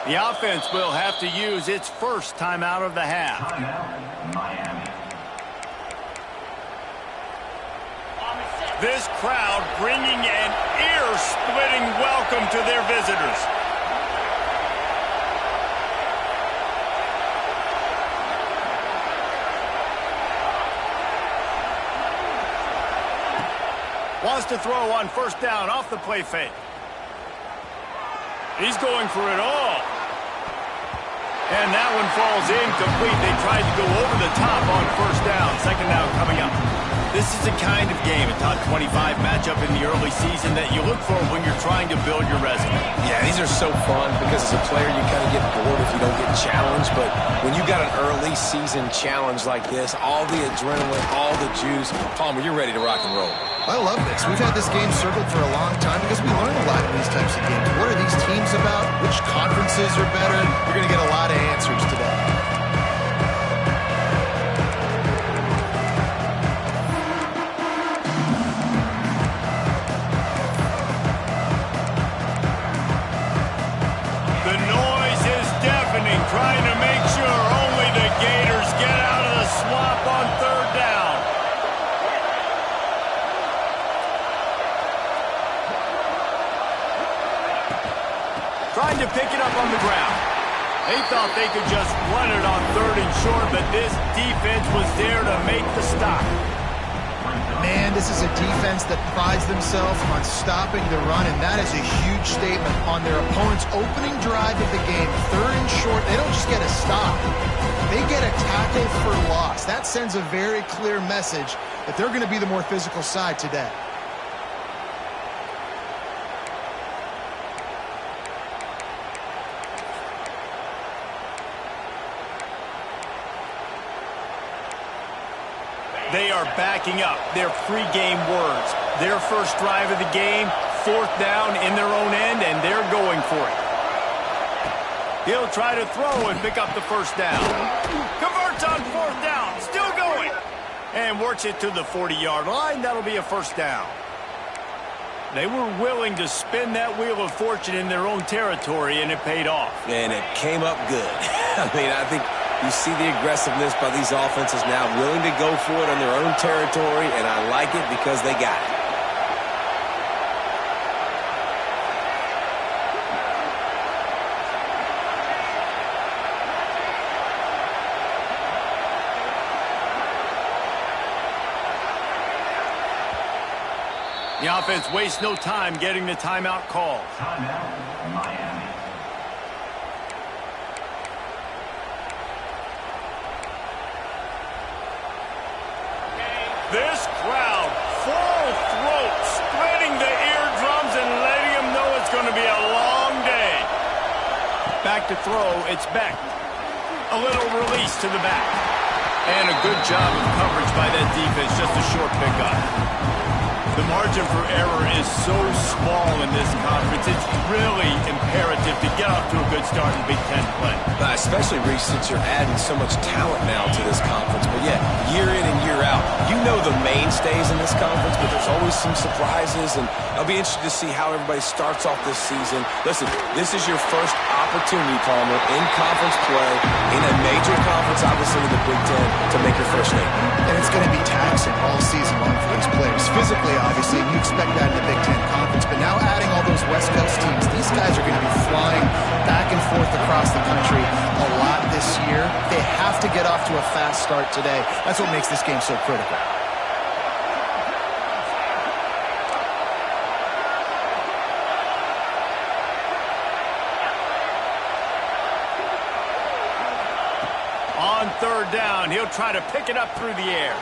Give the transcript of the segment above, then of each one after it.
The offense will have to use its first timeout of the half. Miami. This crowd bringing an ear-splitting welcome to their visitors. Wants to throw on first down off the play fake. He's going for it all. And that one falls incomplete. They tried to go over the top on first down. Second down coming up. This is the kind of game, a top 25 matchup in the early season that you look for when you're trying to build your resume. Yeah, these are so fun because as a player you kind of get bored if you don't get challenged. But when you got an early season challenge like this, all the adrenaline, all the juice, Palmer, you're ready to rock and roll. I love this. We've had this game circled for a long time because we learn a lot in these types of games. What are these teams about? Which conferences are better? You're going to get a lot of answers today. The noise is deafening, trying to make sure only the Gators get out of the swamp on third down. Trying to pick it up on the ground. They thought they could just run it on third and short, but this defense was there to make the stop. Man, this is a defense that prides themselves on stopping the run, and that is a huge statement on their opponent's opening drive of the game. Third and short, they don't just get a stop. They get a tackle for loss. That sends a very clear message that they're going to be the more physical side today. They are backing up their pregame words. Their first drive of the game, fourth down in their own end, and they're going for it. He'll try to throw and pick up the first down. Converts on fourth down, still going. And works it to the 40-yard line. That'll be a first down. They were willing to spin that wheel of fortune in their own territory, and it paid off. And it came up good. I think you see the aggressiveness by these offenses now, willing to go for it on their own territory, and I like it because they got it. The offense wastes no time getting the timeout called. Timeout, Miami. This crowd, full throat, splitting the eardrums and letting them know it's going to be a long day. Back to throw, it's Beck. A little release to the back. And a good job of coverage by that defense, just a short pickup. The margin for error is so small in this conference, it's really imperative to get off to a good start in Big Ten play. Especially, Reece, since you're adding so much talent now to this conference. But yeah, year in and year out, you know the mainstays in this conference, but there's always some surprises, and I'll be interested to see how everybody starts off this season. Listen, this is your first opportunity, Palmer, in conference play, in a major conference, obviously in the Big Ten, to make your first name. And it's going to be taxing all season long for these players. Physically, obviously, and you expect that in the Big Ten Conference. But now adding all those West Coast teams, these guys are going to be flying back and forth across the country a lot this year. They have to get off to a fast start today. That's what makes this game so critical. On third down, he'll try to pick it up through the air.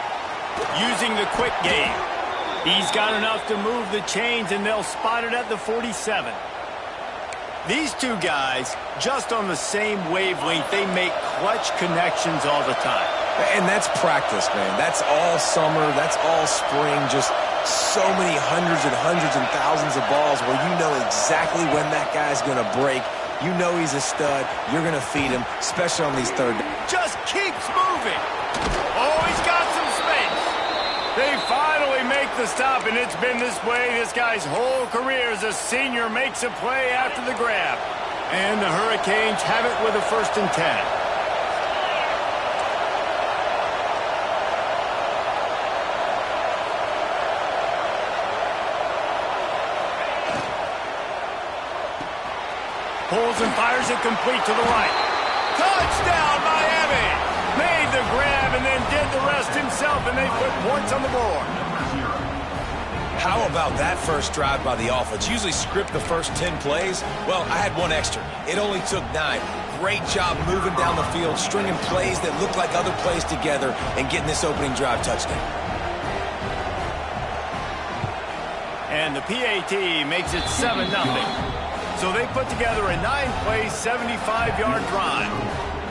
Using the quick game. He's got enough to move the chains, and they'll spot it at the 47. These two guys, just on the same wavelength, they make clutch connections all the time. And that's practice, man. That's all summer. That's all spring. Just so many hundreds and thousands of balls where you know exactly when that guy's going to break. You know he's a stud. You're going to feed him, especially on these third downs. Just keeps moving. Oh, he's got some space. They finally make the stop, and it's been this way this guy's whole career as a senior makes a play after the grab. And the Hurricanes have it with a 1st and 10. Pulls and fires it complete to the right. Touchdown, Miami! Made the grab and then did the rest himself, and they put points on the board. How about that first drive by the offense? Usually script the first 10 plays. Well, I had one extra. It only took 9. Great job moving down the field, stringing plays that look like other plays together, and getting this opening drive touchdown. And the PAT makes it 7-0. So they put together a 9-play, 75-yard drive.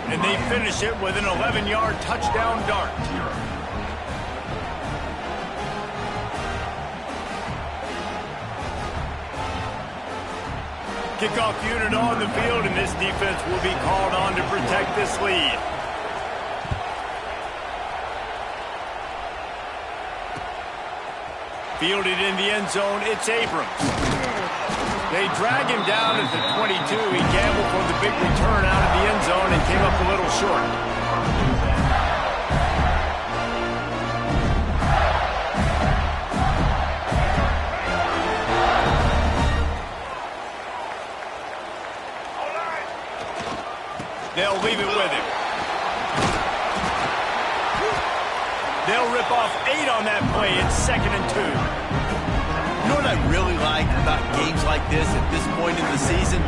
And they finish it with an 11-yard touchdown dart. Kickoff unit on the field, and this defense will be called on to protect this lead. Fielded in the end zone, it's Abrams. They drag him down at the 22. He gambled for the big return out of the end zone and came up a little short. They'll leave it with him. They'll rip off 8 on that play. It's 2nd and 2. You know what I really like about games like this at this point in the season?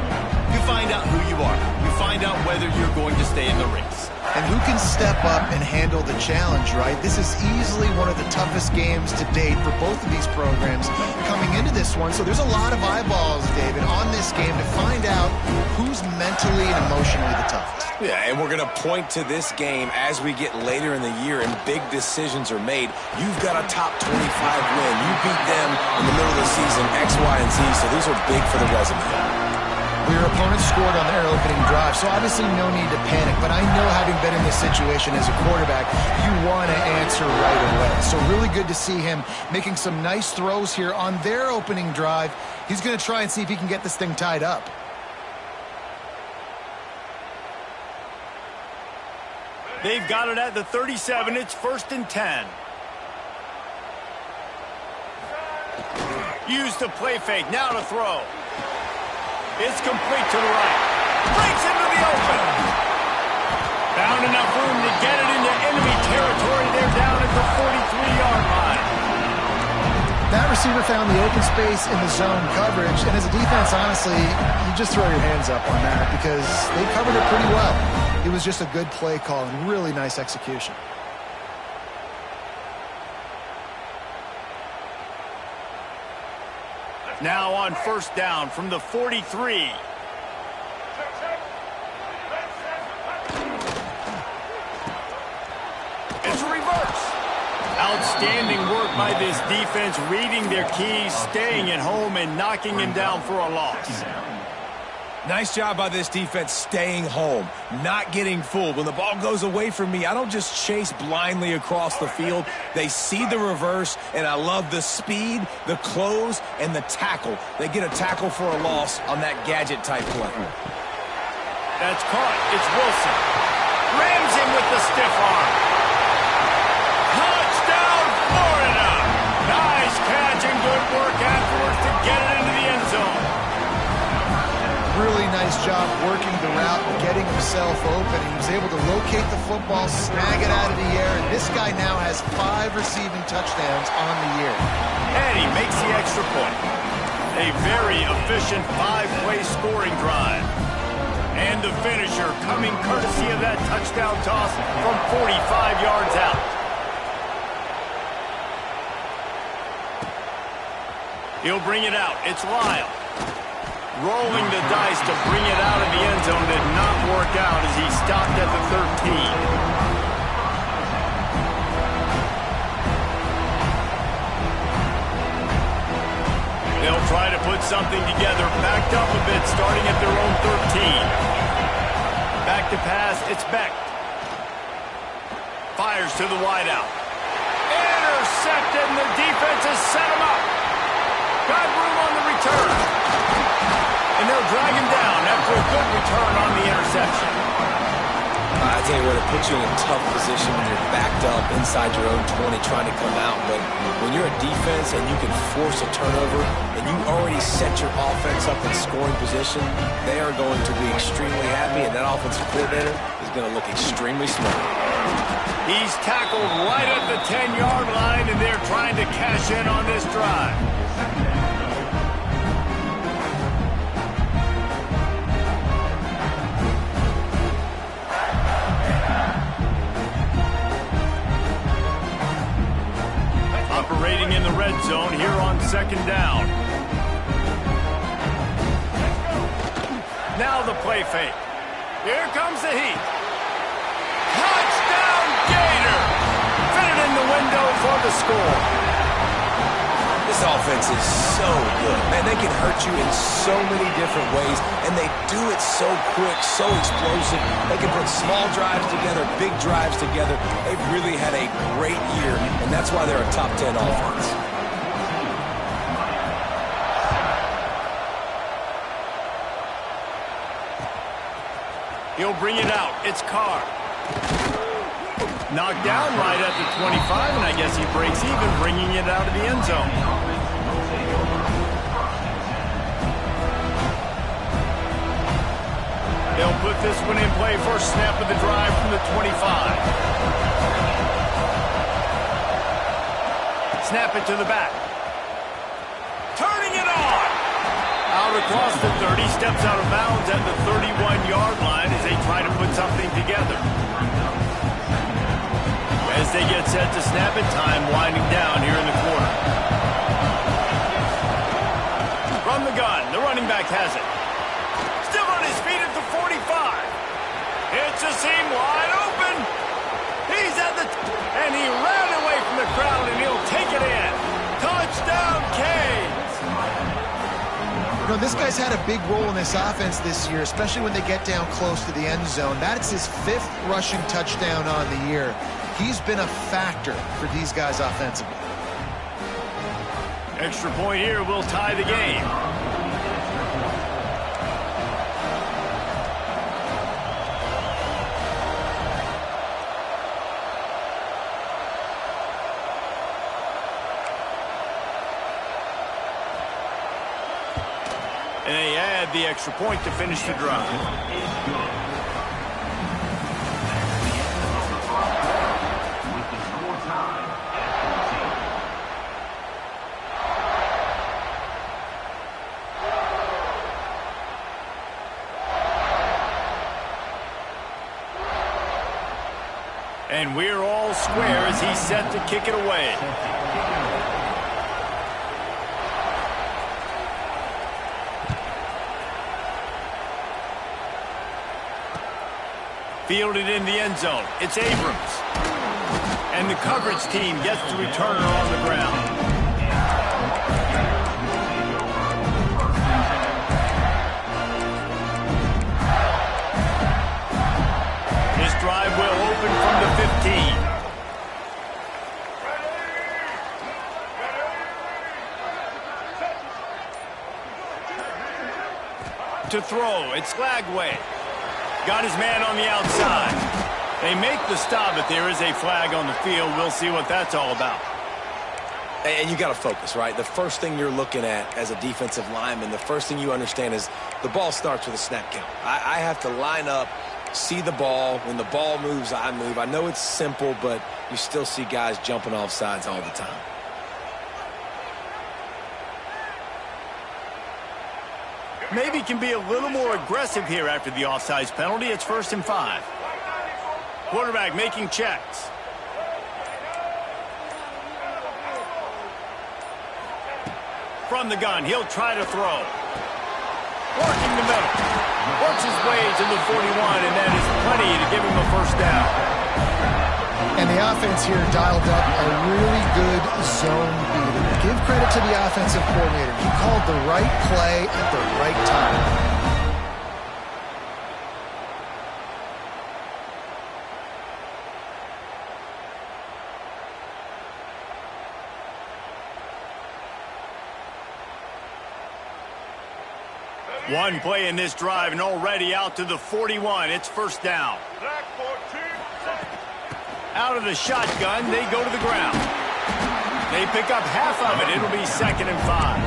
You find out who you are. You find out whether you're going to stay in the race. And who can step up and handle the challenge, right? This is easily one of the toughest games to date for both of these programs coming into this one. So there's a lot of eyeballs, David, on this game to find out who's mentally and emotionally the toughest. Yeah, and we're going to point to this game as we get later in the year and big decisions are made. You've got a top 25 win. You beat them in the middle of the season, X, Y, and Z, so these are big for the resume. Your opponent scored on their opening drive, so obviously no need to panic. But I know, having been in this situation as a quarterback, you want to answer right away. So really good to see him making some nice throws here on their opening drive. He's going to try and see if he can get this thing tied up. They've got it at the 37. It's 1st and 10. Use the play fake. Now to throw. It's complete to the right. Breaks into the open. Found enough room to get it into enemy territory. They're down at the 43-yard line. That receiver found the open space in the zone coverage. And as a defense, honestly, you just throw your hands up on that because they covered it pretty well. It was just a good play call and really nice execution. Now on 1st down from the 43. It's a reverse. Outstanding work by this defense, reading their keys, staying at home, and knocking him down for a loss. Nice job by this defense staying home, not getting fooled. When the ball goes away from me, I don't just chase blindly across the field. They see the reverse, and I love the speed, the close, and the tackle. They get a tackle for a loss on that gadget-type play. That's caught. It's Wilson. Rams him with the stiff arm. Touchdown, Florida! Nice catch and good work afterwards to get it into the end zone. Really nice job working the route and getting himself open. He was able to locate the football, snag it out of the air, and this guy now has 5 receiving touchdowns on the year. And he makes the extra point. A very efficient 5-play scoring drive. And the finisher coming courtesy of that touchdown toss from 45 yards out. He'll bring it out. It's Lyle. Rolling the dice to bring it out of the end zone did not work out as he stopped at the 13. They'll try to put something together, backed up a bit, starting at their own 13. Back to pass, it's Beck. Fires to the wideout. Intercepted, and the defense has set him up. Got room on the return. And they'll drag him down after a good return on the interception. I tell you what, it puts you in a tough position when you're backed up inside your own 20 trying to come out. But when you're a defense and you can force a turnover and you already set your offense up in scoring position, they are going to be extremely happy, and that offensive coordinator is going to look extremely smart. He's tackled right at the 10-yard line, and they're trying to cash in on this drive. Operating in the red zone here on second down. Now the play fake. Here comes the heat. Touchdown, Gator! Fit it in the window for the score. This offense is so good. Man, they can hurt you in so many different ways, and they do it so quick, so explosive. They can put small drives together, big drives together. They've really had a great year, and that's why they're a top 10 offense. He'll bring it out. It's Carr. Knocked down right at the 25, and I guess he breaks even, bringing it out of the end zone. They'll put this one in play. First snap of the drive from the 25. Snap it to the back. Turning it on. Out across the 30, steps out of bounds at the 31-yard line as they try to put something together. As they get set to snap it, time winding down here in the corner. From the gun, the running back has it. Still on his feet at the 45. It's a seam wide open. He's at the... and he ran away from the crowd, and he'll take it in. Touchdown, Canes! You know, this guy's had a big role in this offense this year, especially when they get down close to the end zone. That's his 5th rushing touchdown on the year. He's been a factor for these guys offensively. Extra point here will tie the game. And they add the extra point to finish the drive. And we're all square as he's set to kick it away. Fielded in the end zone. It's Abrams. And the coverage team gets the returner on the ground. This drive will open from the 15. To throw, it's Flagway. Got his man on the outside. They make the stop, but there is a flag on the field. We'll see what that's all about. And you got to focus, right? The first thing you're looking at as a defensive lineman, the first thing you understand is the ball starts with a snap count. I have to line up, see the ball. When the ball moves, I move. I know it's simple, but you still see guys jumping off sides all the time. Maybe can be a little more aggressive here after the offsides penalty. It's 1st and 5. Quarterback making checks. From the gun, he'll try to throw. Working the middle. Works his way to the 41, and that is plenty to give him a first down. And the offense here dialed up a really good zone beating. Give credit to the offensive coordinator. He called the right play at the right time. One play in this drive and already out to the 41. It's first down. Out of the shotgun, they go to the ground. They pick up half of it. It'll be 2nd and 5.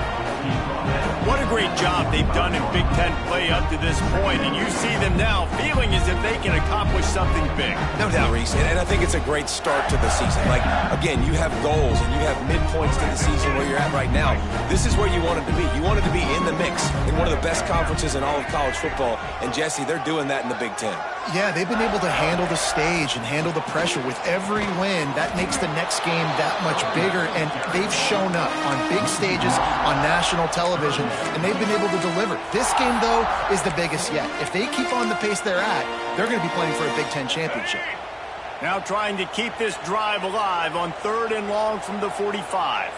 What a great job they've done in Big Ten play up to this point, and you see them now feeling as if they can accomplish something big. No doubt, Reese, and I think it's a great start to the season. Like, again, you have goals and you have midpoints to the season where you're at right now. This is where you wanted to be. You wanted to be in the mix in one of the best conferences in all of college football, and Jesse, they're doing that in the Big Ten. Yeah, they've been able to handle the stage and handle the pressure. With every win, that makes the next game that much bigger, and they've shown up on big stages on national television, and they've been able to deliver. This game, though, is the biggest yet. If they keep on the pace they're at, they're going to be playing for a Big Ten championship. Now trying to keep this drive alive on 3rd and long from the 45.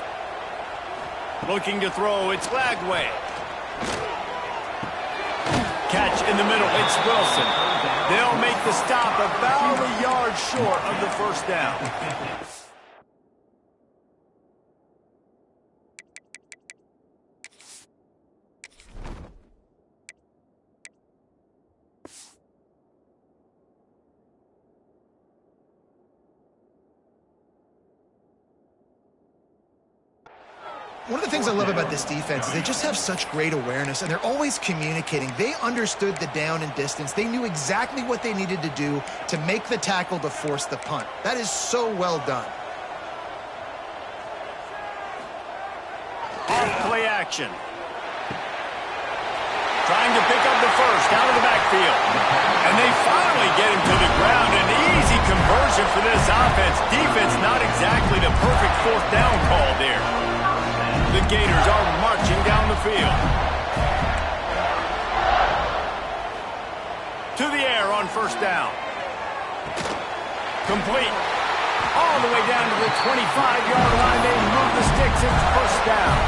Looking to throw, it's Lagway. Catch in the middle, it's Wilson. They'll make the stop about a yard short of the first down. One of the things I love about this defense is they just have such great awareness, and they're always communicating. They understood the down and distance. They knew exactly what they needed to do to make the tackle to force the punt. That is so well done. Off-play action. Trying to pick up the first out of the backfield. And they finally get him to the ground. An easy conversion for this offense. Defense not exactly the perfect 4th down call there. The Gators are marching down the field. To the air on first down. Complete. All the way down to the 25-yard line. They move the sticks. It's first down.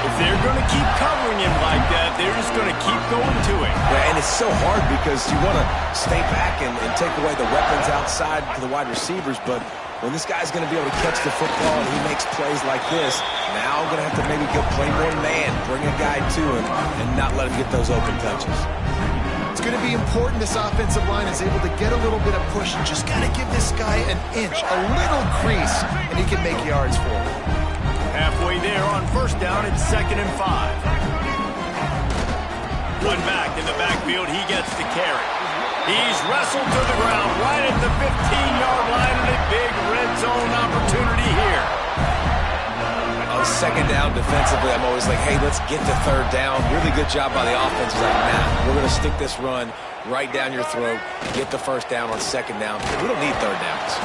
If they're going to keep covering him like that, they're just going to keep going to him. Yeah, and it's so hard because you want to stay back and take away the weapons outside to the wide receivers, but when this guy's going to be able to catch the football and he makes plays like this, now I'm going to have to maybe go play more man, bring a guy to him, and not let him get those open touches. It's going to be important this offensive line is able to get a little bit of push and just got to give this guy an inch, a little crease, and he can make yards for him. Halfway there on first down, it's 2nd and 5. One back in the backfield, he gets the carry. He's wrestled to the ground right at the 15-yard line, and a big red zone opportunity here. On 2nd down defensively, I'm always like, hey, let's get to 3rd down. Really good job by the offense. It's like, nah, we're going to stick this run right down your throat, get the first down on 2nd down. We don't need 3rd downs.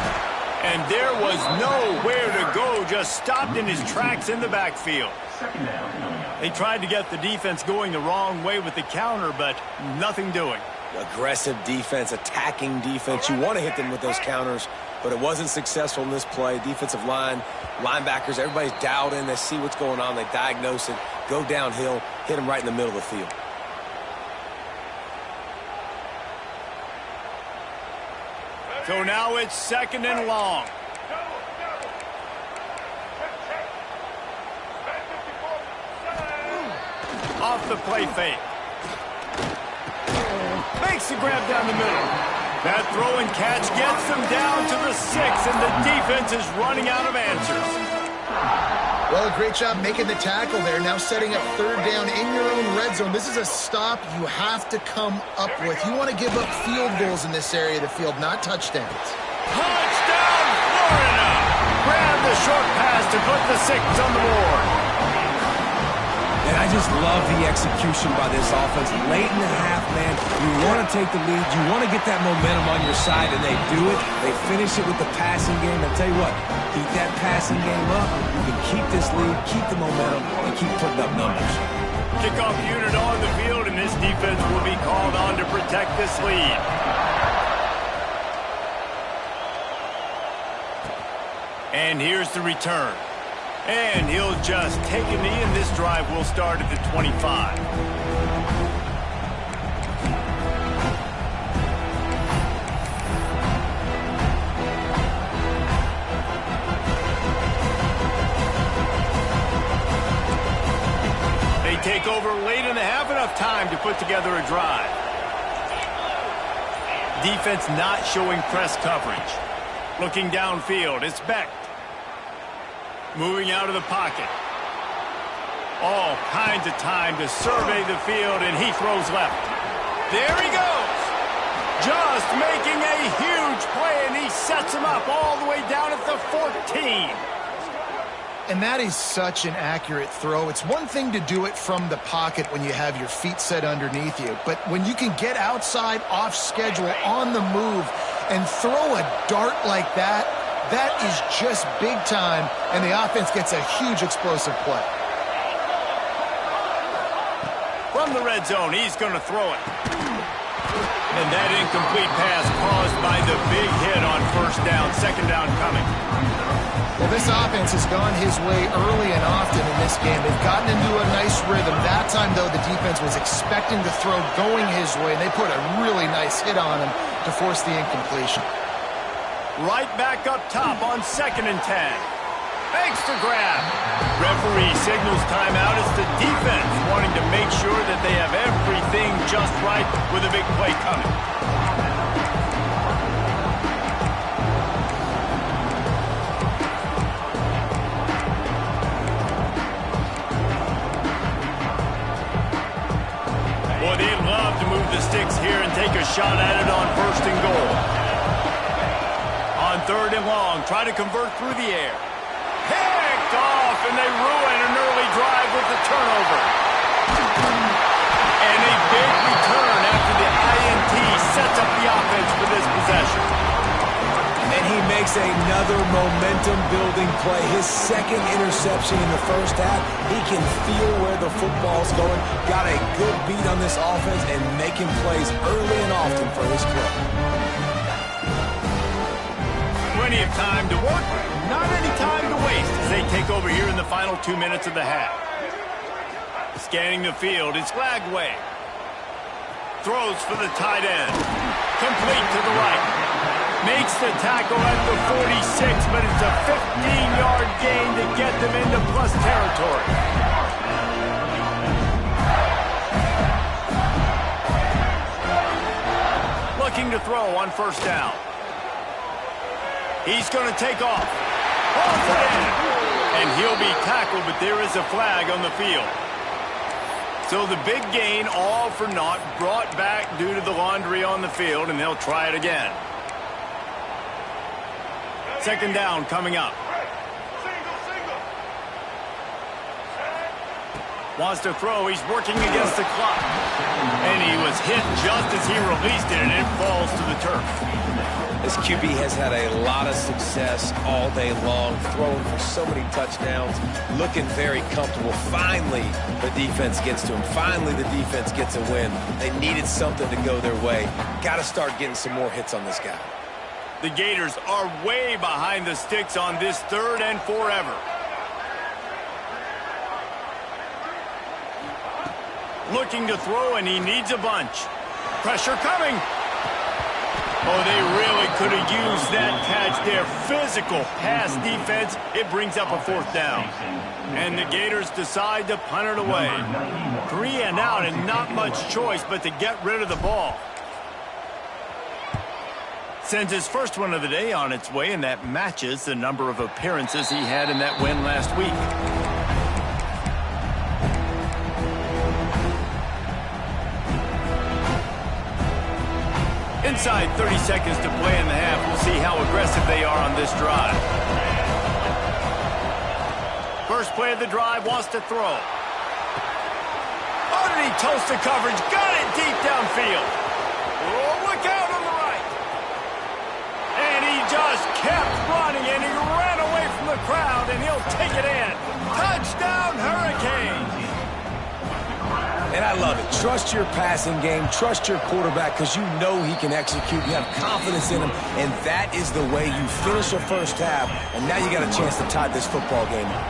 And there was nowhere to go, just stopped in his tracks in the backfield. They tried to get the defense going the wrong way with the counter, but nothing doing. Aggressive defense, attacking defense. You want to hit them with those counters, but it wasn't successful in this play. Defensive line, linebackers, everybody's dialed in. They see what's going on. They diagnose it, go downhill, hit them right in the middle of the field. So now it's 2nd and long. Off the play fake. Makes the grab down the middle. That throw and catch gets them down to the 6, and the defense is running out of answers. Well, great job making the tackle there. Now setting up 3rd down in your own red zone. This is a stop you have to come up with. You want to give up field goals in this area of the field, not touchdowns. Touchdown, Florida! Grab the short pass to put the 6 on the board. And I just love the execution by this offense. Late in the half, man, you want to take the lead. You want to get that momentum on your side, and they do it. They finish it with the passing game. I'll tell you what, keep that passing game up. You can keep this lead, keep the momentum, and keep putting up numbers. Kickoff unit on the field, and this defense will be called on to protect this lead. And here's the return. And he'll just take a knee, and this drive will start at the 25. They take over late in the half. enough time to put together a drive. Defense not showing press coverage. Looking downfield, it's Beck. Moving out of the pocket. All kinds of time to survey the field, and he throws left. There he goes. Just making a huge play, and he sets him up all the way down at the 14. And that is such an accurate throw. It's one thing to do it from the pocket when you have your feet set underneath you, but when you can get outside, off schedule, on the move, and throw a dart like that, that is just big time, and the offense gets a huge explosive play. From the red zone, he's going to throw it. And that incomplete pass caused by the big hit on first down. Second down coming. Well, this offense has gone his way early and often in this game. They've gotten into a nice rhythm. That time, though, the defense was expecting the throw going his way, and they put a really nice hit on him to force the incompletion. Right back up top on 2nd and 10. Makes the grab. Referee signals timeout. It's the defense wanting to make sure that they have everything just right with a big play coming. Boy, they'd love to move the sticks here and take a shot at it on 1st and goal. On 3rd and long, try to convert through the air. Picked off, and they ruin an early drive with the turnover. And a big return after the INT sets up the offense for this possession. And he makes another momentum-building play. His 2nd interception in the first half. He can feel where the football's going. Got a good beat on this offense and making plays early and often for his club. Plenty of time to work, not any time to waste as they take over here in the final 2 minutes of the half. Scanning the field, it's Lagway. Throws for the tight end. Complete to the right. Makes the tackle at the 46, but it's a 15-yard gain to get them into plus territory. Looking to throw on 1st down. He's going to take off. Off it in. And he'll be tackled, but there is a flag on the field. So the big gain, all for naught, brought back due to the laundry on the field, and they'll try it again. 2nd down coming up. Wants to throw. He's working against the clock. And he was hit just as he released it, and it falls to the turf. This QB has had a lot of success all day long, throwing for so many touchdowns, looking very comfortable. Finally, the defense gets to him. Finally, the defense gets a win. They needed something to go their way. Got to start getting some more hits on this guy. The Gators are way behind the sticks on this 3rd and forever. Looking to throw, and he needs a bunch. Pressure coming. Oh, they really could have used that catch there. Physical pass defense. It brings up a 4th down. And the Gators decide to punt it away. 3 and out, and not much choice but to get rid of the ball. Sends his first one of the day on its way, and that matches the number of appearances he had in that win last week. Inside 30 seconds to play in the half. We'll see how aggressive they are on this drive. First play of the drive, wants to throw. Underneath toasted coverage, got it deep downfield. Oh, look out on the right. And he just kept running, and he ran away from the crowd, and he'll take it in. Touchdown, Hurricanes. And I love it. Trust your passing game. Trust your quarterback because you know he can execute. You have confidence in him, and that is the way you finish a first half, and now you got a chance to tie this football game up.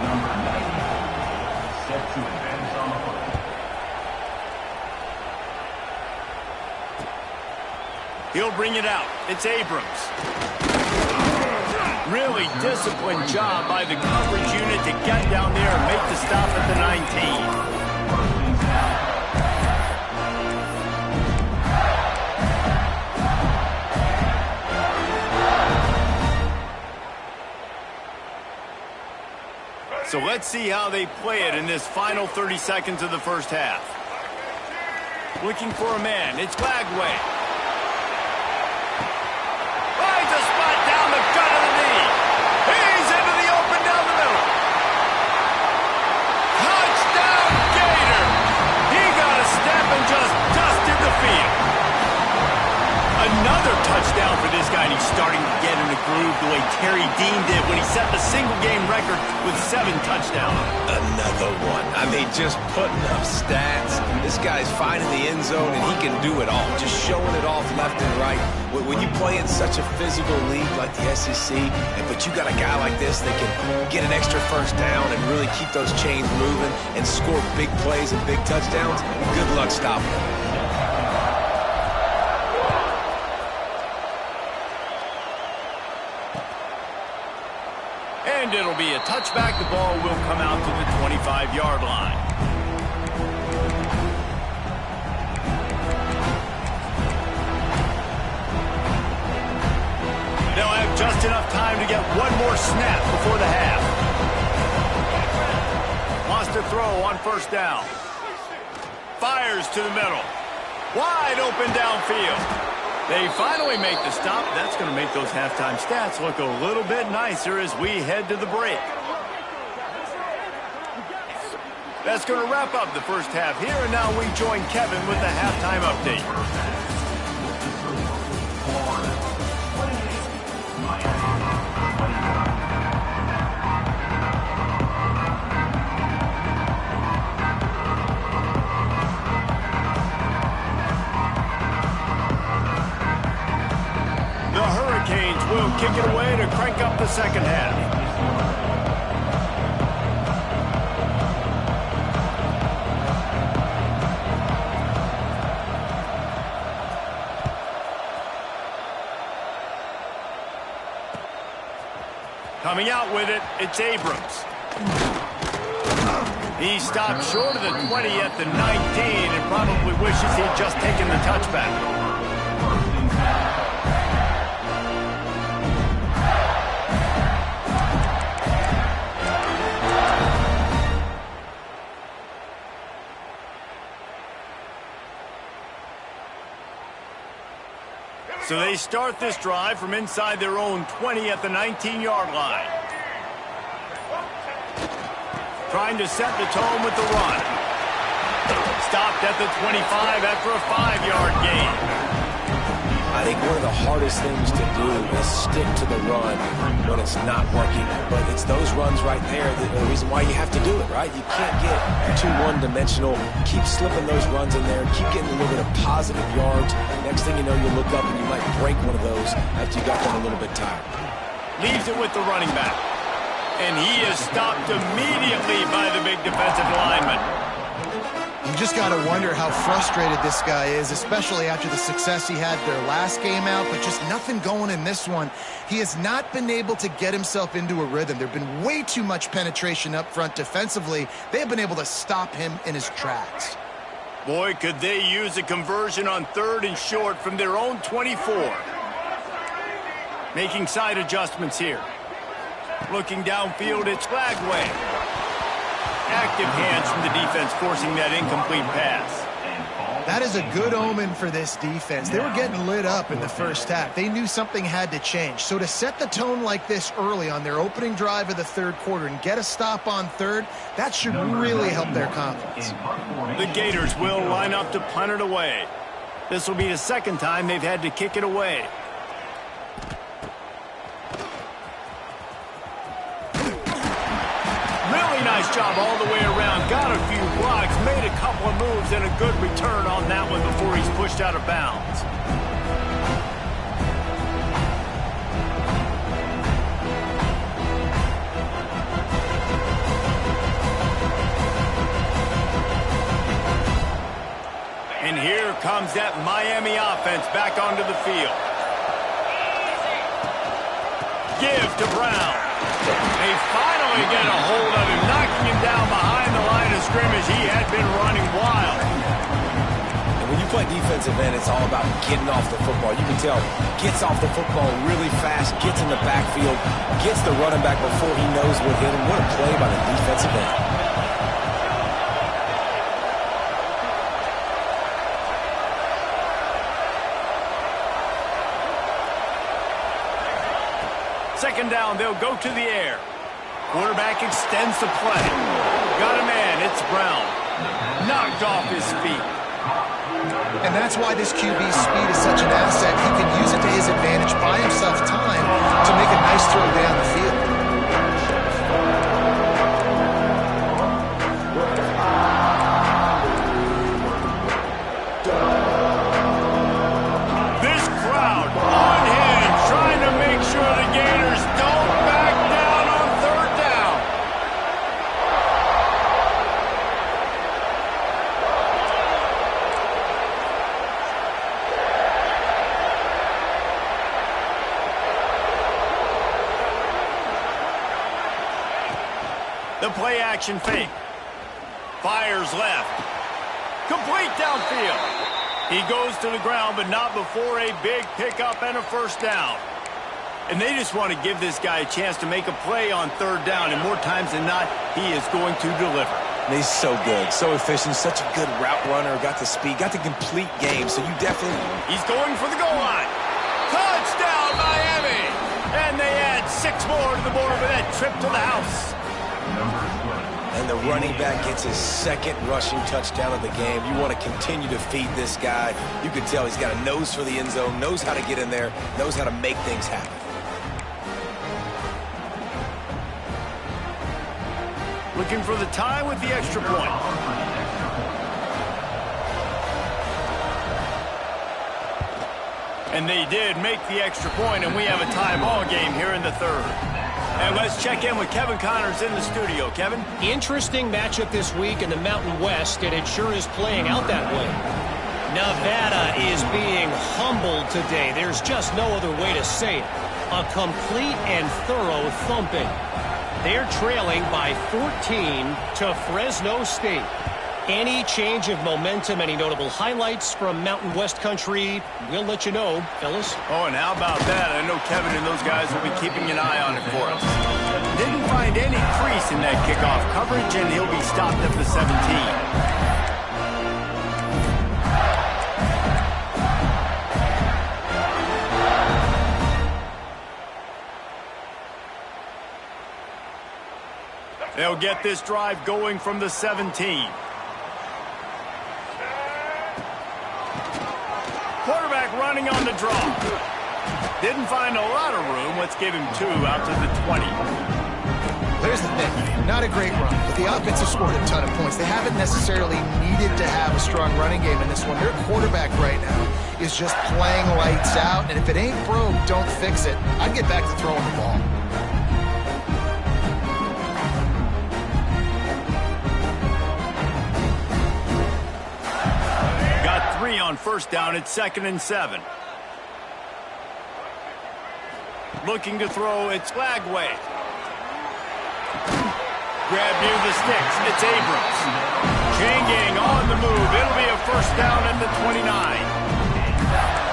Number 90, set to advance on the foot. He'll bring it out. It's Abrams. Really disciplined job by the coverage unit to get down there and make the stop at the 19. So let's see how they play it in this final 30 seconds of the first half. Looking for a man. It's Glagway. Finds a spot down the gut of the knee. He's into the open down the middle. Touchdown, Gator. He got a step and just dusted the field. Another touchdown for this guy, and he's starting to get in the groove the way Terry Dean did when he set the single-game record with 7 touchdowns. Another one. I mean, just putting up stats. This guy's finding the end zone, and he can do it all. Just showing it off left and right. When you play in such a physical league like the SEC, but you got a guy like this that can get an extra first down and really keep those chains moving and score big plays and big touchdowns, good luck stopping him. And it'll be a touchback. The ball will come out to the 25-yard line. They'll have just enough time to get one more snap before the half. Wants to throw on first down. Fires to the middle. Wide open downfield. They finally make the stop. That's going to make those halftime stats look a little bit nicer as we head to the break. That's going to wrap up the first half here, and now we join Kevin with the halftime update. Will kick it away to crank up the second half. Coming out with it, it's Abrams. He stopped short of the 20 at the 19 and probably wishes he'd just taken the touchback. So they start this drive from inside their own 20 at the 19-yard line. Trying to set the tone with the run. Stopped at the 25 after a 5-yard gain. I think one of the hardest things to do is stick to the run when it's not working. But it's those runs right there that are the reason why you have to do it, right? You can't get too one-dimensional. Keep slipping those runs in there. Keep getting a little bit of positive yards. Next thing you know, you look up and you might break one of those after you got them a little bit tired. Leaves it with the running back. And he is stopped immediately by the big defensive lineman. You just got to wonder how frustrated this guy is, especially after the success he had their last game out, but just nothing going in this one. He has not been able to get himself into a rhythm. There have been way too much penetration up front defensively. They have been able to stop him in his tracks. Boy, could they use a conversion on 3rd and short from their own 24. Making side adjustments here. Looking downfield, it's Glagway. Active hands from the defense forcing that incomplete pass. That is a good omen for this defense. They were getting lit up in the first half. They knew something had to change. So to set the tone like this early on their opening drive of the 3rd quarter and get a stop on 3rd, that should really help their confidence. The Gators will line up to punt it away. This will be the 2nd time they've had to kick it away. Nice job all the way around. Got a few blocks, made a couple of moves, and a good return on that one before he's pushed out of bounds. And here comes that Miami offense back onto the field. Give to Brown. They finally get a hold of him, knocking him down behind the line of scrimmage. He had been running wild. And when you play my defensive end, it's all about getting off the football. You can tell, gets off the football really fast, gets in the backfield, gets the running back before he knows what hit him. What a play by the defensive end. Second down, they'll go to the air. Quarterback extends the play. Got a man, it's Brown. Knocked off his feet. And that's why this QB's speed is such an asset. He can use it to his advantage, buy himself time to make a nice throw down the field. This crowd on him, trying to make sure the Gators don't back down on third down. The play action fake. Fires left. Complete downfield. He goes to the ground, but not before a big pickup and a first down. And they just want to give this guy a chance to make a play on third down, and more times than not, he is going to deliver. And he's so good, so efficient, such a good route runner, got the speed, got the complete game, so you definitely... He's going for the goal line. Touchdown, Miami! And they add 6 more to the board with that trip to the house. And the running back gets his second rushing touchdown of the game. You want to continue to feed this guy. You can tell he's got a nose for the end zone, knows how to get in there, knows how to make things happen. Looking for the tie with the extra point. And they did make the extra point, and we have a tie ball game here in the third. And let's check in with Kevin Connors in the studio. Kevin? Interesting matchup this week in the Mountain West, and it sure is playing out that way. Nevada is being humbled today. There's just no other way to say it. A complete and thorough thumping. They're trailing by 14 to Fresno State. Any change of momentum, any notable highlights from Mountain West country, we'll let you know, fellas. Oh, and how about that? I know Kevin and those guys will be keeping an eye on it for us. Didn't find any crease in that kickoff coverage, and he'll be stopped at the 17. They'll get this drive going from the 17. Quarterback running on the draw. Didn't find a lot of room. Let's give him 2 out to the 20. Here's the thing. Not a great run, but the offense has scored a ton of points. They haven't necessarily needed to have a strong running game in this one. Their quarterback right now is just playing lights out, and if it ain't broke, don't fix it. I'd get back to throwing the ball. On first down, it's 2nd and 7. Looking to throw, it's Flagway. Grab near the sticks, it's Abrams. Chain gang on the move. It'll be a first down at the 29.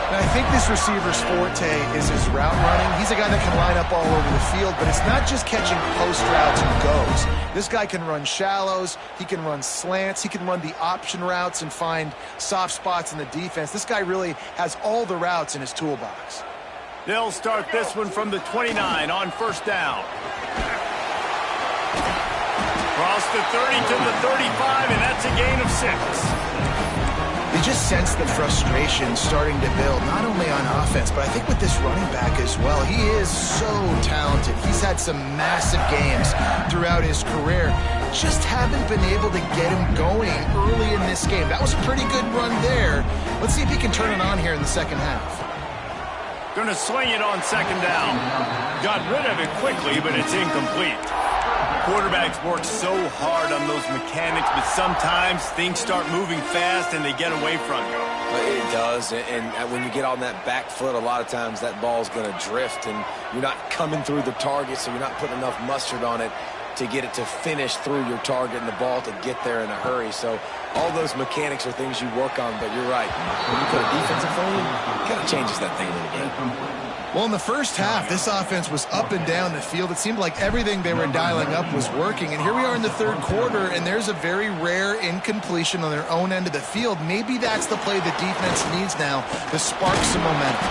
And I think this receiver's forte is his route running. He's a guy that can line up all over the field, but it's not just catching post routes and goes. This guy can run shallows, he can run slants, he can run the option routes and find soft spots in the defense. This guy really has all the routes in his toolbox. They'll start this one from the 29 on first down. Cross the 30 to the 35, and that's a gain of 6. You just sense the frustration starting to build, not only on offense, but I think with this running back as well. He is so talented. He's had some massive games throughout his career. Just haven't been able to get him going early in this game. That was a pretty good run there. Let's see if he can turn it on here in the second half. Gonna swing it on second down. Got rid of it quickly, but it's incomplete. Quarterbacks work so hard on those mechanics, but sometimes things start moving fast and they get away from you. It does, and when you get on that back foot, a lot of times that ball's going to drift, and you're not coming through the target, so you're not putting enough mustard on it to get it to finish through your target and the ball to get there in a hurry. So all those mechanics are things you work on, but you're right. When you put a defensive phone in, it kind of changes that thing a little bit. Well, in the first half, this offense was up and down the field. It seemed like everything they were dialing up was working. And here we are in the third quarter, and there's a very rare incompletion on their own end of the field. Maybe that's the play the defense needs now to spark some momentum.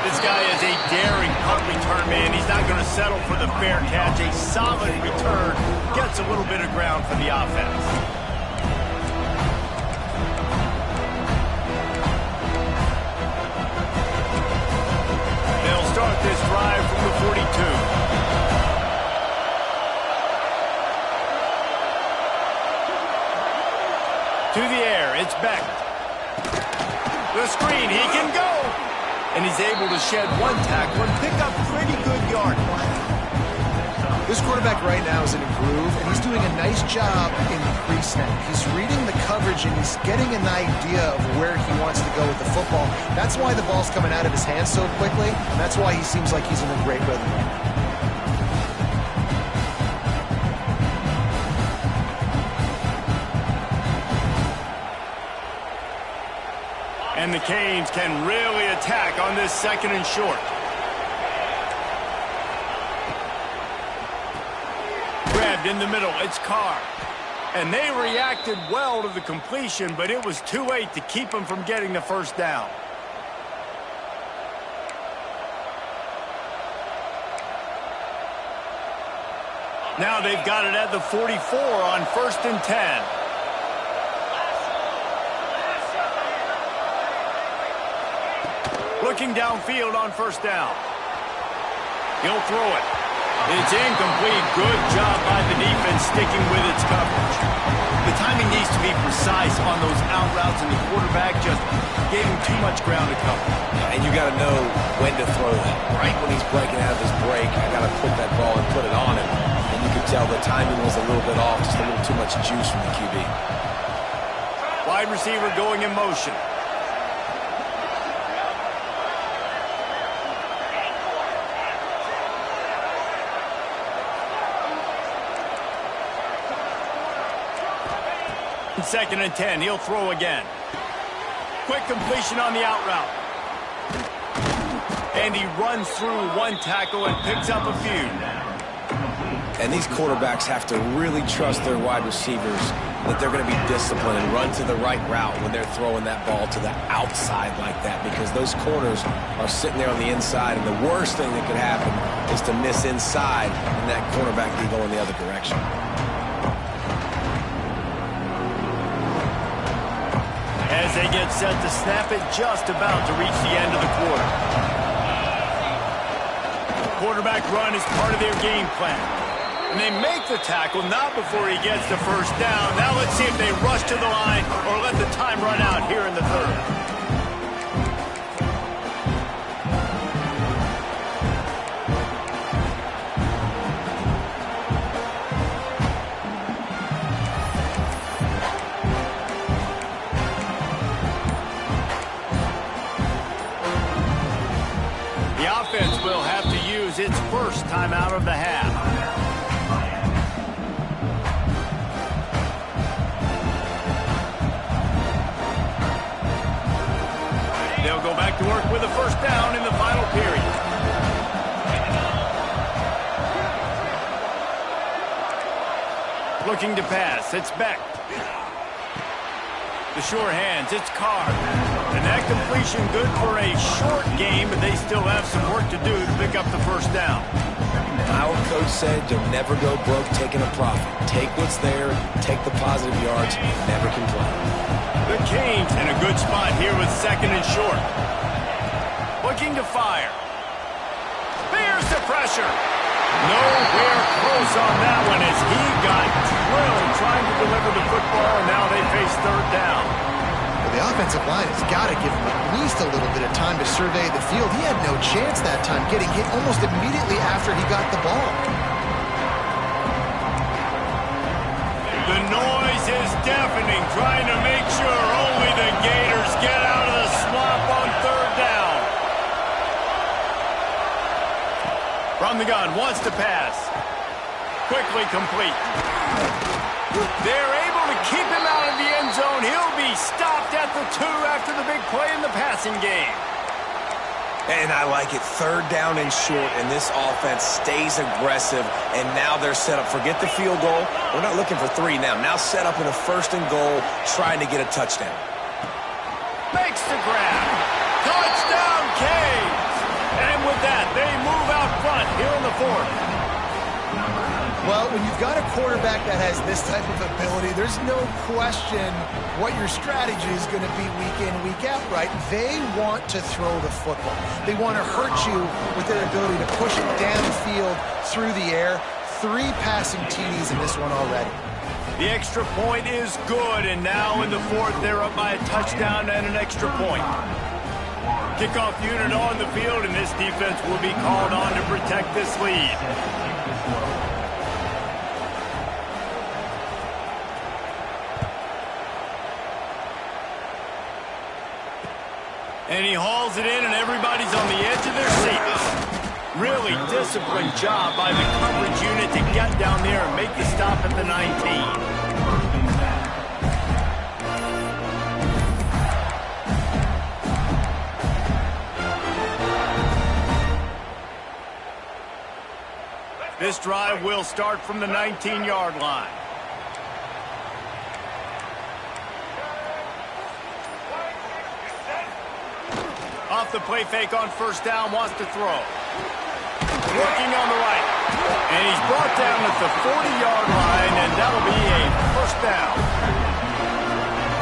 This guy is a daring punt return man. He's not going to settle for the fair catch. A solid return gets a little bit of ground for the offense. Start this drive from the 42. To the air, it's Beck. The screen, he can go. And he's able to shed one tackle and pick up pretty good yardage. This quarterback right now is in a groove, and he's doing a nice job in pre-snap. He's reading the coverage, and he's getting an idea of where he wants to go with the football. That's why the ball's coming out of his hands so quickly, and that's why he seems like he's in a great rhythm. And the Canes can really attack on this second and short. Grabbed in the middle, it's Carr. And they reacted well to the completion, but it was too late to keep them from getting the first down. Now they've got it at the 44 on 1st and 10. Looking downfield on 1st down. He'll throw it. It's incomplete. Good job by the defense sticking with its coverage. The timing needs to be precise on those out routes, and the quarterback just gave him too much ground to cover. And you got to know when to throw that. Right when he's breaking out of his break, I got to put that ball and put it on him. And you could tell the timing was a little bit off, just a little too much juice from the QB. Wide receiver going in motion. Second and 10, he'll throw again. Quick completion on the out route. And he runs through one tackle and picks up a few. And these quarterbacks have to really trust their wide receivers that they're going to be disciplined and run to the right route when they're throwing that ball to the outside like that, because those corners are sitting there on the inside, and the worst thing that could happen is to miss inside and that cornerback be going the other direction. As they get set to snap it, just about to reach the end of the quarter. Quarterback run is part of their game plan. And they make the tackle, not before he gets the first down. Now let's see if they rush to the line or let the time run out here in the third. Will have to use its first timeout of the half. They'll go back to work with a first down in the final period. Looking to pass, it's Beck. The sure hands, it's Carr. And that completion good for a short game, but they still have some work to do to pick up the first down. Our coach said you'll never go broke taking a profit. Take what's there, take the positive yards, never complain. The Canes in a good spot here with second and short. Looking to fire. There's the pressure. Nowhere close on that one as he got drilled trying to deliver the football, and now they face third down. The offensive line has got to give him at least a little bit of time to survey the field. He had no chance that time, getting hit almost immediately after he got the ball. gun, wants to pass. Quickly complete. They're able to keep him out of the end zone. He'll be stopped at the 2 after the big play in the passing game. And I like it. 3rd down and short, and this offense stays aggressive, and now they're set up. Forget the field goal. We're not looking for 3 now. Now set up in a 1st and goal, trying to get a touchdown. Makes the grab. Touchdown, Canes. And with that, they move out front here in the 4th. Well, when you've got a quarterback that has this type of ability, there's no question what your strategy is going to be week in, week out, right? They want to throw the football. They want to hurt you with their ability to push it downfield through the air. 3 passing TDs in this one already. The extra point is good, and now in the 4th, they're up by a touchdown and an extra point. Kickoff unit on the field, and this defense will be called on to protect this lead. And he hauls it in, and everybody's on the edge of their seats. Really disciplined job by the coverage unit to get down there and make the stop at the 19. This drive will start from the 19-yard line. Off the play fake on 1st down, wants to throw. Working on the right. And he's brought down at the 40-yard line, and that'll be a 1st down.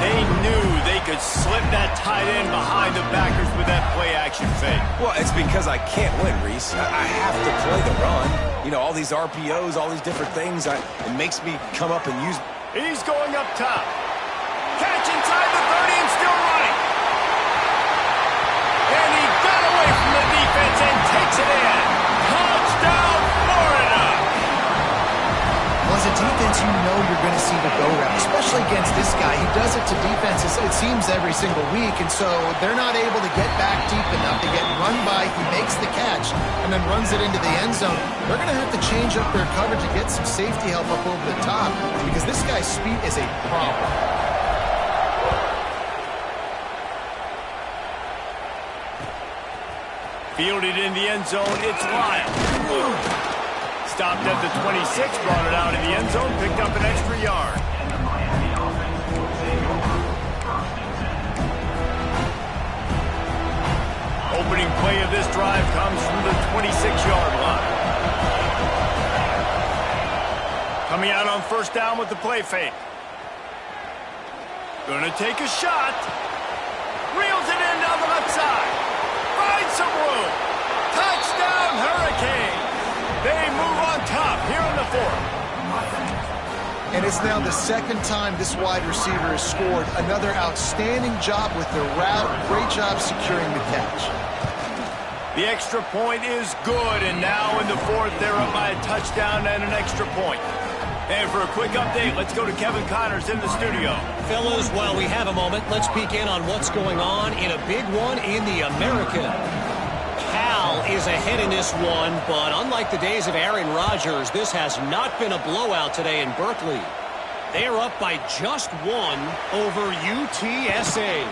They knew they could slip that tight end behind the backers with that play-action fake. Well, it's because I can't win, Reese. I have to play the run. You know, all these RPOs, all these different things, it makes me come up and use... He's going up top. Catch inside the 30 and still running. And he got away from the defense and takes it in. Touchdown, Florida! Well, as a defense, you know you're going to see the go route, especially against this guy. He does it to defenses, it seems, every single week, and so they're not able to get back deep enough to get run by. He makes the catch and then runs it into the end zone. They're going to have to change up their coverage and get some safety help up over the top because this guy's speed is a problem. Fielded in the end zone, it's Lyle. Stopped at the 26, brought it out of the end zone, picked up an extra yard. Opening play of this drive comes from the 26-yard line. Coming out on 1st down with the play fake. Gonna take a shot. Reels it in down the left side. Finds some room. Touchdown, Hurricanes. They move on top here in the 4th. And it's now the 2nd time this wide receiver has scored. Another outstanding job with the route. Great job securing the catch. The extra point is good, and now in the 4th, they're up by a touchdown and an extra point. And for a quick update, let's go to Kevin Connors in the studio. Fellas, while we have a moment, let's peek in on what's going on in a big one in the American. Cal is ahead in this one, but unlike the days of Aaron Rodgers, this has not been a blowout today in Berkeley. They are up by just 1 over UTSA.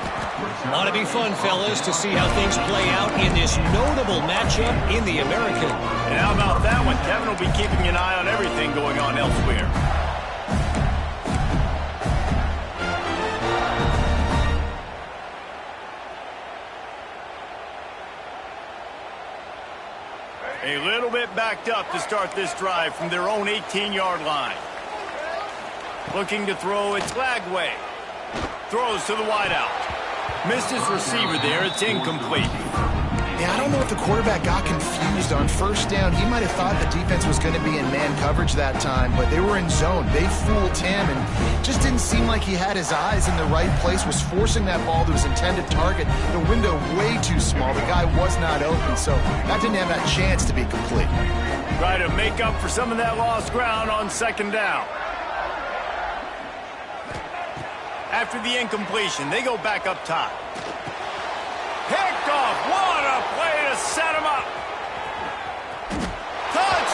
Ought to be fun, fellas, to see how things play out in this notable matchup in the American. And how about that one? Kevin will be keeping an eye on everything going on elsewhere. A little bit backed up to start this drive from their own 18-yard line. Looking to throw, it's Lagway. Throws to the wideout. Missed his receiver there, it's incomplete. Yeah, I don't know if the quarterback got confused on 1st down. He might have thought the defense was going to be in man coverage that time, but they were in zone. They fooled him, and it just didn't seem like he had his eyes in the right place, was forcing that ball to his intended target. The window way too small. The guy was not open, so that didn't have that chance to be complete. Try to make up for some of that lost ground on 2nd down. After the incompletion, they go back up top. Picked off. What a play to set him up. Touchdown!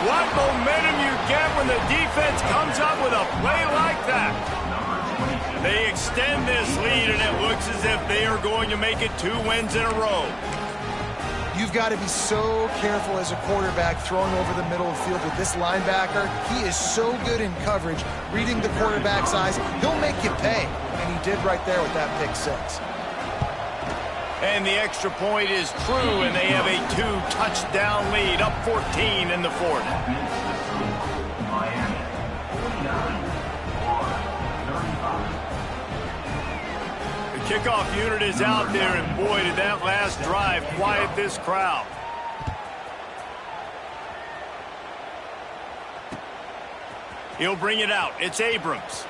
What momentum you get when the defense comes up with a play like that. They extend this lead, and it looks as if they are going to make it 2 wins in a row. You've got to be so careful as a quarterback throwing over the middle of the field with this linebacker. He is so good in coverage, reading the quarterback's eyes. He'll make you pay, and he did right there with that pick 6. And the extra point is true, and they have a 2-touchdown lead, up 14 in the 4th. Miami, 49, The kickoff unit is out there, and boy, did that last drive quiet this crowd. He'll bring it out. It's Abrams.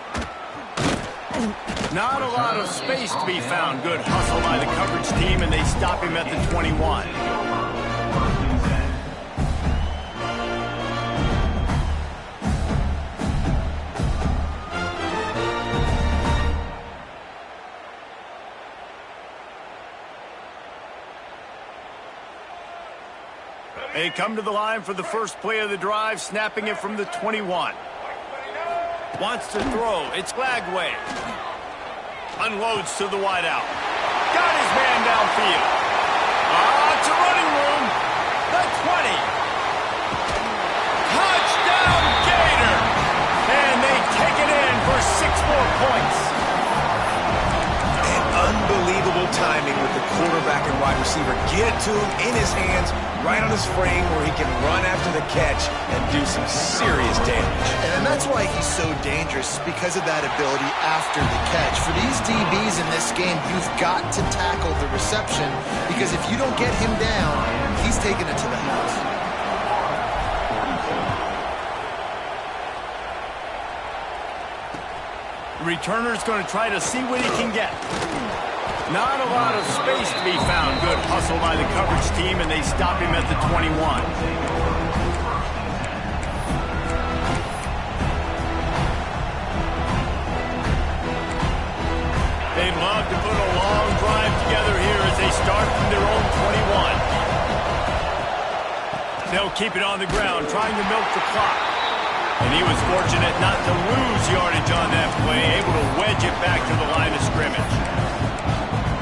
Not a lot of space to be found. Good hustle by the coverage team, and they stop him at the 21. They come to the line for the first play of the drive, snapping it from the 21. Wants to throw. It's Glagway. Unloads to the wideout. Got his man downfield. It's a running room. The 20. Touchdown Gator. And they take it in for 6 more points. And unbelievable timing with the quarterback and wide receiver. Get it to him in his hands, right on his frame where he can run after the catch and do some serious damage. And that's why he's so dangerous, because of that ability after the catch. For these DBs in this game, you've got to tackle the reception, because if you don't get him down, he's taking it to the house. The returner's going to try to see what he can get. Not a lot of space to be found. Good hustle by the coverage team, and they stop him at the 21. They'd love to put a long drive together here as they start from their own 21. They'll keep it on the ground, trying to milk the clock. And he was fortunate not to lose yardage on that play, able to wedge it back to the line of scrimmage.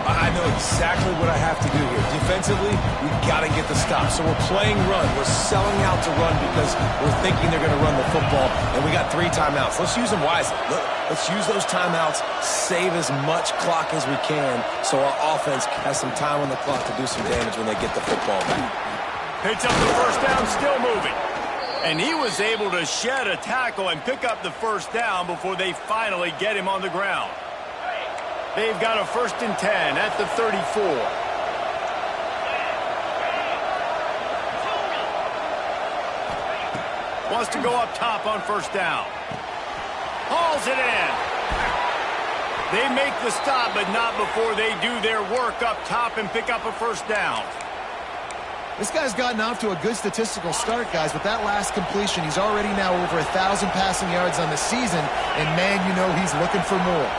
I know exactly what I have to do here. Defensively, we've got to get the stop. So we're playing run. We're selling out to run because we're thinking they're going to run the football, and we got 3 timeouts. Let's use them wisely. Let's use those timeouts, save as much clock as we can so our offense has some time on the clock to do some damage when they get the football back. Picks up the first down, still moving. And he was able to shed a tackle and pick up the first down before they finally get him on the ground. They've got a 1st and 10 at the 34. Wants to go up top on 1st down. Hauls it in. They make the stop, but not before they do their work up top and pick up a 1st down. This guy's gotten off to a good statistical start, guys. With that last completion, he's already now over 1,000 passing yards on the season, and man, you know he's looking for more.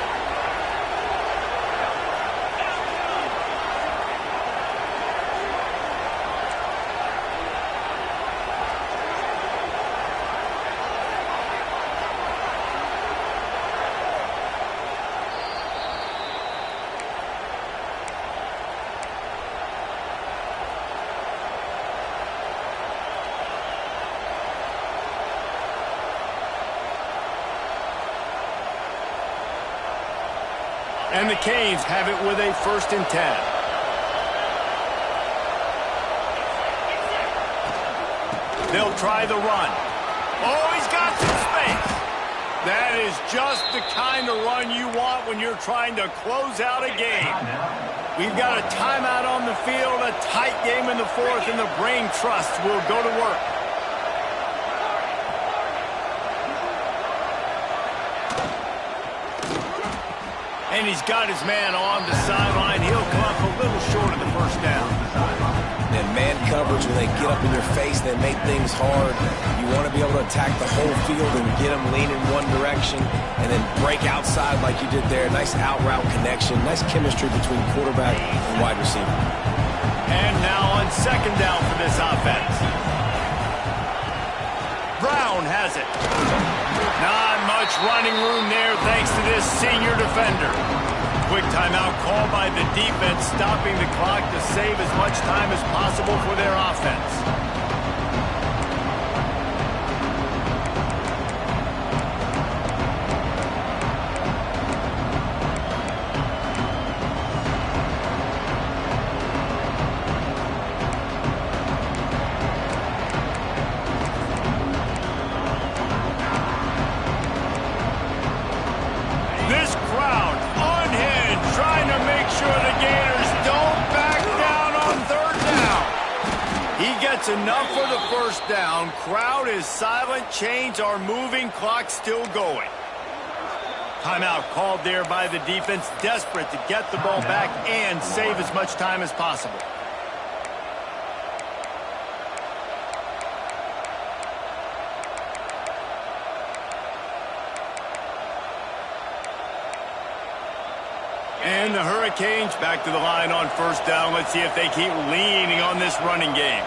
And the Canes have it with a 1st and 10. They'll try the run. Oh, he's got some space. That is just the kind of run you want when you're trying to close out a game. We've got a timeout on the field, a tight game in the 4th, and the brain trust will go to work. And he's got his man on the sideline. He'll come up a little short of the 1st down. And man coverage, when they get up in your face, they make things hard. You want to be able to attack the whole field and get them leaning one direction and then break outside like you did there. Nice out route connection. Nice chemistry between quarterback and wide receiver. And now on 2nd down for this offense. has it. Not much running room there thanks to this senior defender. Quick timeout called by the defense, stopping the clock to save as much time as possible for their offense. Enough for the first down. Crowd is silent. Chains are moving. Clock still going. Timeout called there by the defense. Desperate to get the ball back and save as much time as possible. And the Hurricanes back to the line on first down. Let's see if they keep leaning on this running game.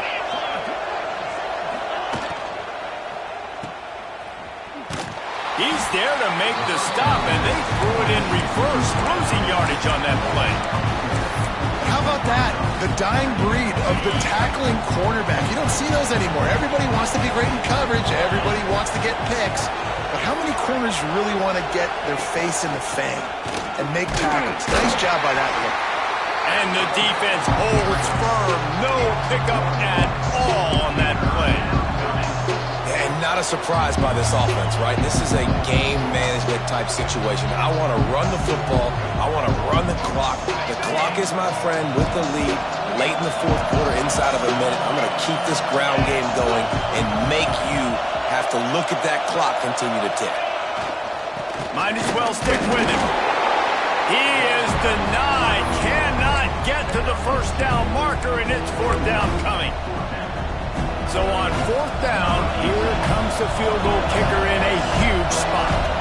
He's there to make the stop, and they threw it in reverse, losing yardage on that play. How about that? The dying breed of the tackling cornerback. You don't see those anymore. Everybody wants to be great in coverage. Everybody wants to get picks. But how many corners really want to get their face in the fang and make tackles? Nice job by that one. And the defense holds firm. No pickup at all on that play. And not a surprise by this offense, right? This is a game management type situation. I want to run the football. I want to run the clock. The clock is my friend with the lead. Late in the fourth quarter, inside of a minute, I'm going to keep this ground game going and make you have to look at that clock continue to tick. Might as well stick with him. He is denied. Cannot get to the first down marker, and it's fourth down coming. So on fourth down, here comes the field goal kicker in a huge spot.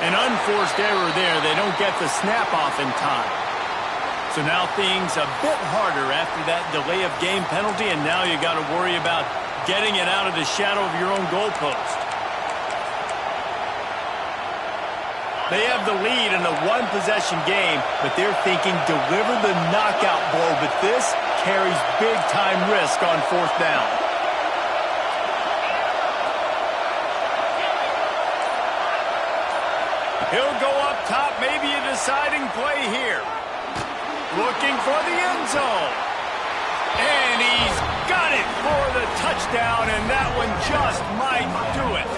An unforced error there. They don't get the snap off in time. So now things a bit harder after that delay of game penalty, and now you got to worry about getting it out of the shadow of your own goalpost. They have the lead in a one-possession game, but they're thinking deliver the knockout blow, but this carries big-time risk on fourth down. He'll go up top, maybe a deciding play here. Looking for the end zone. And he's got it for the touchdown, and that one just might do it.